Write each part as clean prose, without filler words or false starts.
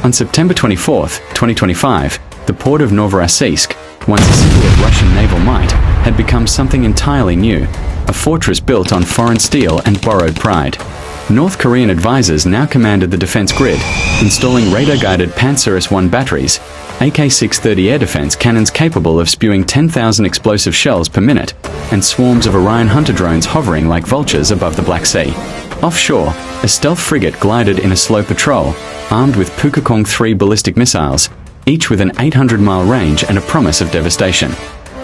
On September 24, 2025, the port of Novorossiysk, once a symbol of Russian naval might, had become something entirely new, a fortress built on foreign steel and borrowed pride. North Korean advisors now commanded the defense grid, installing radar-guided Pantsir S-1 batteries, AK-630 air defense cannons capable of spewing 10,000 explosive shells per minute, and swarms of Orion hunter drones hovering like vultures above the Black Sea. Offshore, a stealth frigate glided in a slow patrol, armed with Pukakong 3 ballistic missiles, each with an 800-mile range and a promise of devastation.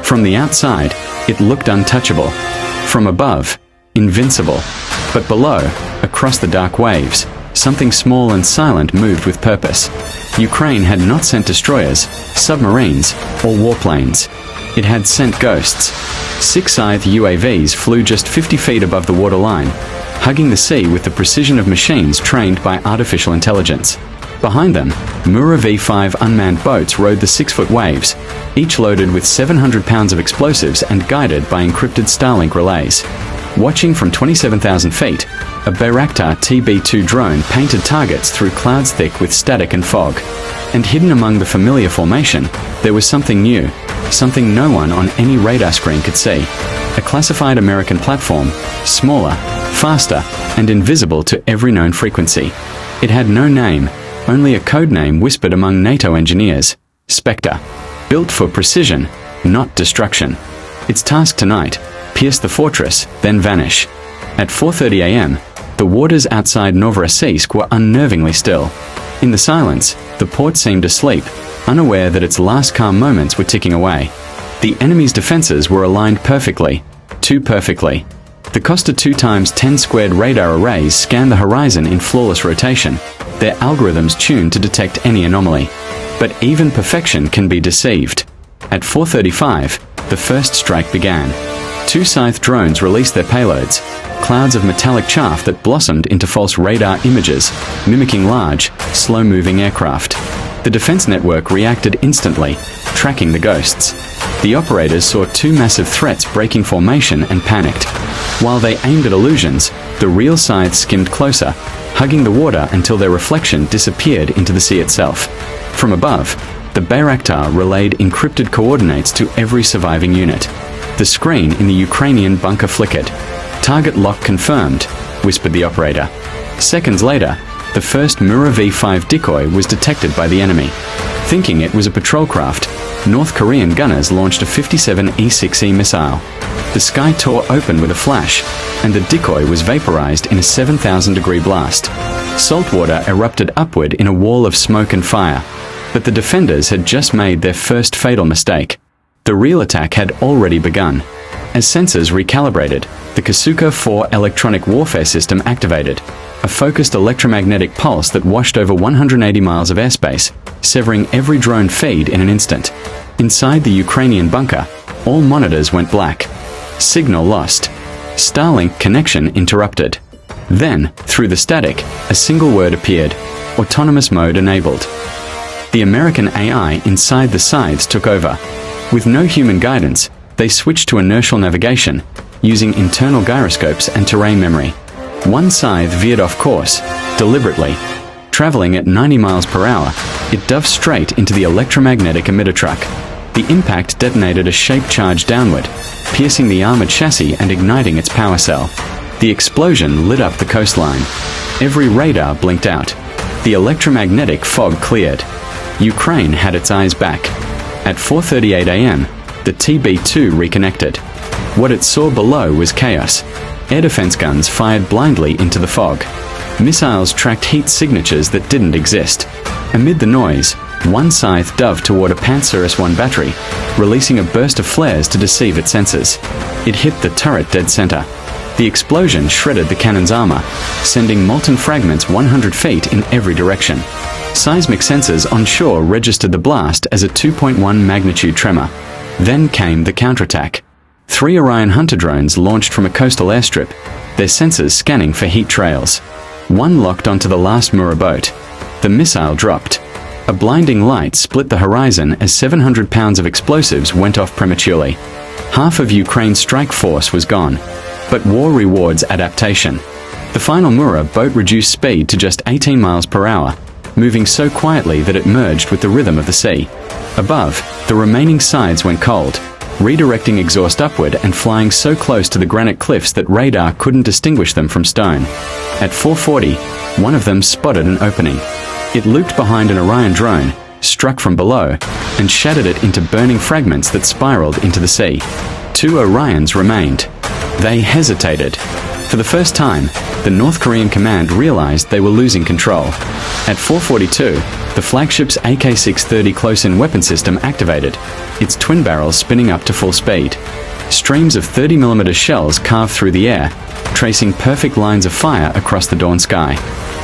From the outside, it looked untouchable. From above, invincible. But below, across the dark waves, something small and silent moved with purpose. Ukraine had not sent destroyers, submarines, or warplanes. It had sent ghosts. 6 Scythe UAVs flew just 50 feet above the waterline, hugging the sea with the precision of machines trained by artificial intelligence. Behind them, Mura V5 unmanned boats rode the 6-foot waves, each loaded with 700 pounds of explosives and guided by encrypted Starlink relays. Watching from 27,000 feet, a Bayraktar TB2 drone painted targets through clouds thick with static and fog. And hidden among the familiar formation, there was something new, something no one on any radar screen could see. A classified American platform, smaller, faster, and invisible to every known frequency. It had no name, only a code name whispered among NATO engineers, Spectre. Built for precision, not destruction. Its task tonight, pierce the fortress, then vanish. At 4:30 a.m., the waters outside Novorossiysk were unnervingly still. In the silence, the port seemed asleep, unaware that its last calm moments were ticking away. The enemy's defenses were aligned perfectly, too perfectly. The Costa 2x10 squared radar arrays scanned the horizon in flawless rotation, their algorithms tuned to detect any anomaly. But even perfection can be deceived. At 4:35, the first strike began. 2 Scythe drones released their payloads, clouds of metallic chaff that blossomed into false radar images, mimicking large, slow-moving aircraft. The defense network reacted instantly, tracking the ghosts. The operators saw 2 massive threats breaking formation and panicked. While they aimed at illusions, the real Scythes skimmed closer, hugging the water until their reflection disappeared into the sea itself. From above, the Bayraktar relayed encrypted coordinates to every surviving unit. The screen in the Ukrainian bunker flickered. "Target lock confirmed," whispered the operator. Seconds later, the first Mura V5 decoy was detected by the enemy. Thinking it was a patrol craft, North Korean gunners launched a 57 E-6E missile. The sky tore open with a flash, and the decoy was vaporized in a 7,000-degree blast. Salt water erupted upward in a wall of smoke and fire. But the defenders had just made their first fatal mistake. The real attack had already begun. As sensors recalibrated, the Kasuka 4 electronic warfare system activated, a focused electromagnetic pulse that washed over 180 miles of airspace, severing every drone feed in an instant. Inside the Ukrainian bunker, all monitors went black. Signal lost. Starlink connection interrupted. Then, through the static, a single word appeared: autonomous mode enabled. The American AI inside the Scythes took over. With no human guidance, they switched to inertial navigation, using internal gyroscopes and terrain memory. One Scythe veered off course, deliberately. Traveling at 90 miles per hour, it dove straight into the electromagnetic emitter truck. The impact detonated a shaped charge downward, piercing the armored chassis and igniting its power cell. The explosion lit up the coastline. Every radar blinked out. The electromagnetic fog cleared. Ukraine had its eyes back. At 4:38 a.m., the TB2 reconnected. What it saw below was chaos. Air defense guns fired blindly into the fog. Missiles tracked heat signatures that didn't exist. Amid the noise, one Scythe dove toward a Pantsir S-1 battery, releasing a burst of flares to deceive its sensors. It hit the turret dead center. The explosion shredded the cannon's armor, sending molten fragments 100 feet in every direction. Seismic sensors on shore registered the blast as a 2.1 magnitude tremor. Then came the counterattack. 3 Orion hunter drones launched from a coastal airstrip, their sensors scanning for heat trails. One locked onto the last Mura boat. The missile dropped. A blinding light split the horizon as 700 pounds of explosives went off prematurely. Half of Ukraine's strike force was gone. But war rewards adaptation. The final Mura boat reduced speed to just 18 miles per hour, moving so quietly that it merged with the rhythm of the sea. Above, the remaining sides went cold, redirecting exhaust upward and flying so close to the granite cliffs that radar couldn't distinguish them from stone. At 4:40, one of them spotted an opening. It looped behind an Orion drone, struck from below, and shattered it into burning fragments that spiraled into the sea. 2 Orions remained. They hesitated. For the first time, the North Korean command realized they were losing control. At 4:42, the flagship's AK-630 close-in weapon system activated, its twin barrels spinning up to full speed. Streams of 30mm shells carved through the air, tracing perfect lines of fire across the dawn sky.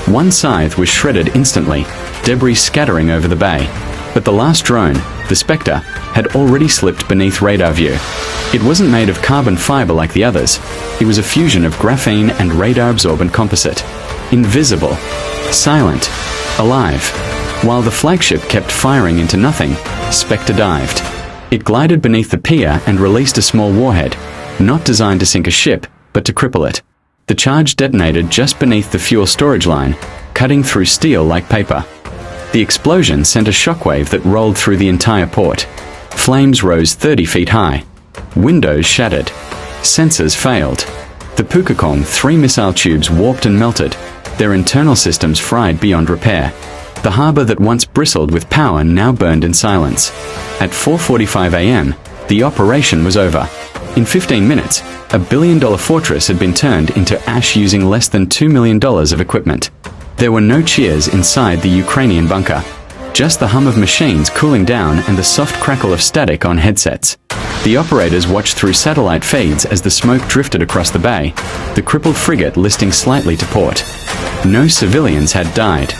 One scythe was shredded instantly, debris scattering over the bay. But the last drone, the Spectre, had already slipped beneath radar view. It wasn't made of carbon fiber like the others. It was a fusion of graphene and radar-absorbent composite. Invisible, silent, alive. While the flagship kept firing into nothing, Spectre dived. It glided beneath the pier and released a small warhead, not designed to sink a ship, but to cripple it. The charge detonated just beneath the fuel storage line, cutting through steel like paper. The explosion sent a shockwave that rolled through the entire port. Flames rose 30 feet high. Windows shattered. Sensors failed. The Pukakong 3 missile tubes warped and melted, their internal systems fried beyond repair. The harbor that once bristled with power now burned in silence. At 4:45 a.m., the operation was over. In 15 minutes, a billion-dollar fortress had been turned into ash using less than $2 million of equipment. There were no cheers inside the Ukrainian bunker. Just the hum of machines cooling down and the soft crackle of static on headsets. The operators watched through satellite feeds as the smoke drifted across the bay, the crippled frigate listing slightly to port. No civilians had died.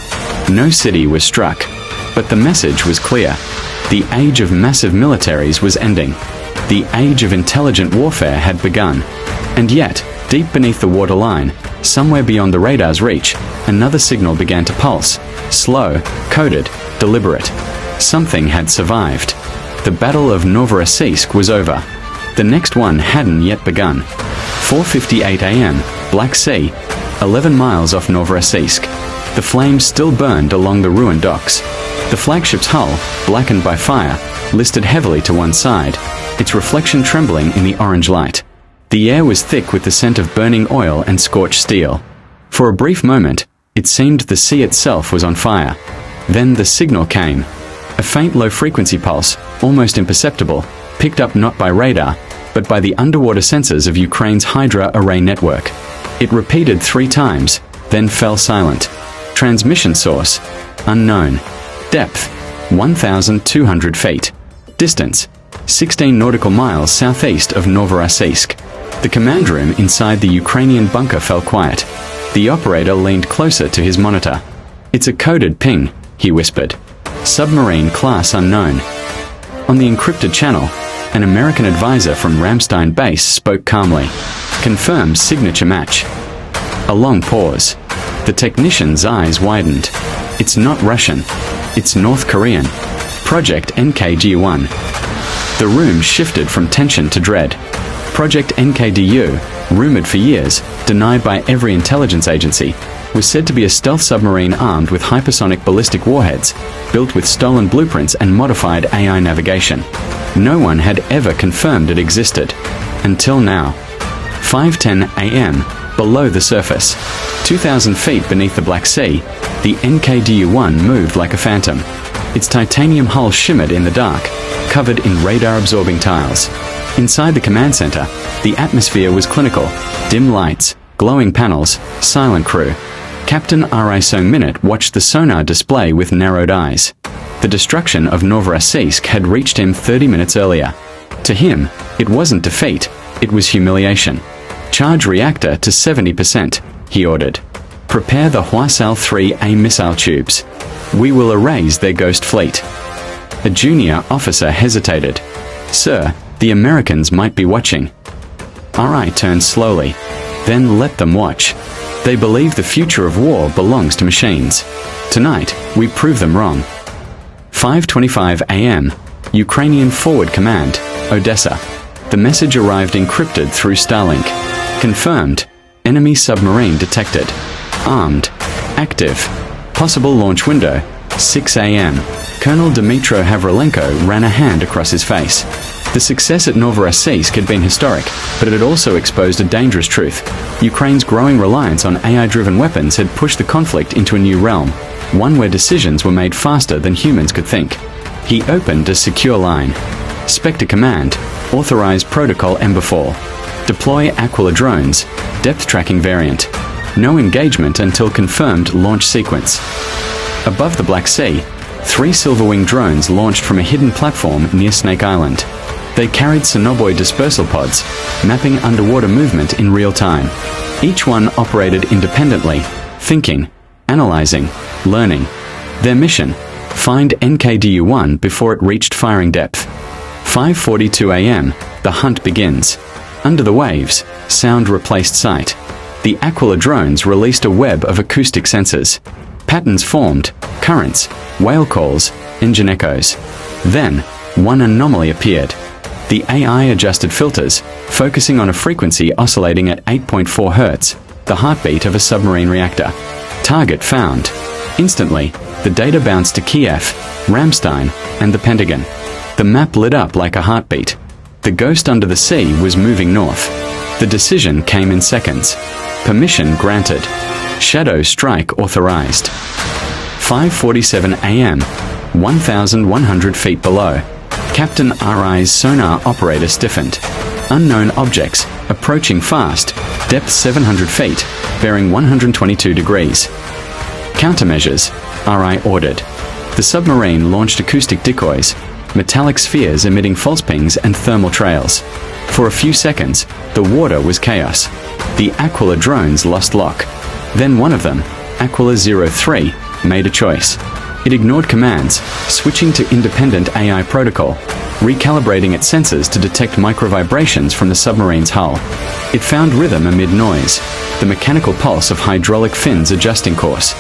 No city was struck. But the message was clear. The age of massive militaries was ending. The age of intelligent warfare had begun. And yet, deep beneath the waterline, somewhere beyond the radar's reach, another signal began to pulse. Slow, coded, deliberate. Something had survived. The Battle of Novorossiysk was over. The next one hadn't yet begun. 4:58 a.m., Black Sea, 11 miles off Novorossiysk. The flames still burned along the ruined docks. The flagship's hull, blackened by fire, listed heavily to one side, its reflection trembling in the orange light. The air was thick with the scent of burning oil and scorched steel. For a brief moment, it seemed the sea itself was on fire. Then the signal came. A faint low-frequency pulse, almost imperceptible, picked up not by radar, but by the underwater sensors of Ukraine's Hydra array network. It repeated 3 times, then fell silent. Transmission source, unknown. Depth, 1,200 feet. Distance, 16 nautical miles southeast of Novorossiysk. The command room inside the Ukrainian bunker fell quiet. The operator leaned closer to his monitor. "It's a coded ping," he whispered. "Submarine class unknown." On the encrypted channel, an American advisor from Ramstein base spoke calmly. "Confirmed signature match." A long pause. The technician's eyes widened. "It's not Russian. It's North Korean. Project NKD-1. The room shifted from tension to dread. Project NKDU, rumored for years, denied by every intelligence agency, was said to be a stealth submarine armed with hypersonic ballistic warheads, built with stolen blueprints and modified AI navigation. No one had ever confirmed it existed. Until now. 5:10 a.m., below the surface. 2,000 feet beneath the Black Sea, the NKDU-1 moved like a phantom. Its titanium hull shimmered in the dark, covered in radar-absorbing tiles. Inside the command center, the atmosphere was clinical. Dim lights, glowing panels, silent crew. Captain R.I. Song-Minute watched the sonar display with narrowed eyes. The destruction of Novorossiysk had reached him 30 minutes earlier. To him, it wasn't defeat, it was humiliation. "Charge reactor to 70%, he ordered. "Prepare the Hwasal-3A missile tubes. We will erase their ghost fleet." A junior officer hesitated. "Sir, the Americans might be watching." R.I. turned slowly. "Then let them watch. They believe the future of war belongs to machines. Tonight, we prove them wrong." 5:25 a.m. Ukrainian Forward Command, Odessa. The message arrived encrypted through Starlink. Confirmed. Enemy submarine detected. Armed. Active. Possible launch window, 6 a.m. Colonel Dmytro Havrilenko ran a hand across his face. The success at Novorossiysk had been historic, but it had also exposed a dangerous truth. Ukraine's growing reliance on AI-driven weapons had pushed the conflict into a new realm, one where decisions were made faster than humans could think. He opened a secure line. Spectre Command, authorize protocol Emberfall. Deploy Aquila drones, depth tracking variant. No engagement until confirmed launch sequence. Above the Black Sea, 3 Silverwing drones launched from a hidden platform near Snake Island. They carried Sonoboy dispersal pods, mapping underwater movement in real time. Each one operated independently, thinking, analyzing, learning. Their mission: find NKDU-1 before it reached firing depth. 5:42 a.m. The hunt begins. Under the waves, sound replaced sight. The Aquila drones released a web of acoustic sensors. Patterns formed: currents, whale calls, engine echoes. Then, one anomaly appeared. The AI adjusted filters, focusing on a frequency oscillating at 8.4 Hz, the heartbeat of a submarine reactor. Target found. Instantly, the data bounced to Kiev, Ramstein, and the Pentagon. The map lit up like a heartbeat. The ghost under the sea was moving north. The decision came in seconds. Permission granted. Shadow strike authorized. 5:47 a.m. 1,100 feet below. Captain RI's sonar operator stiffened. Unknown objects, approaching fast, depth 700 feet, bearing 122 degrees. Countermeasures, RI ordered. The submarine launched acoustic decoys, metallic spheres emitting false pings and thermal trails. For a few seconds, the water was chaos. The Aquila drones lost lock. Then one of them, Aquila 03, made a choice. It ignored commands, switching to independent AI protocol, recalibrating its sensors to detect microvibrations from the submarine's hull. It found rhythm amid noise, the mechanical pulse of hydraulic fins adjusting course.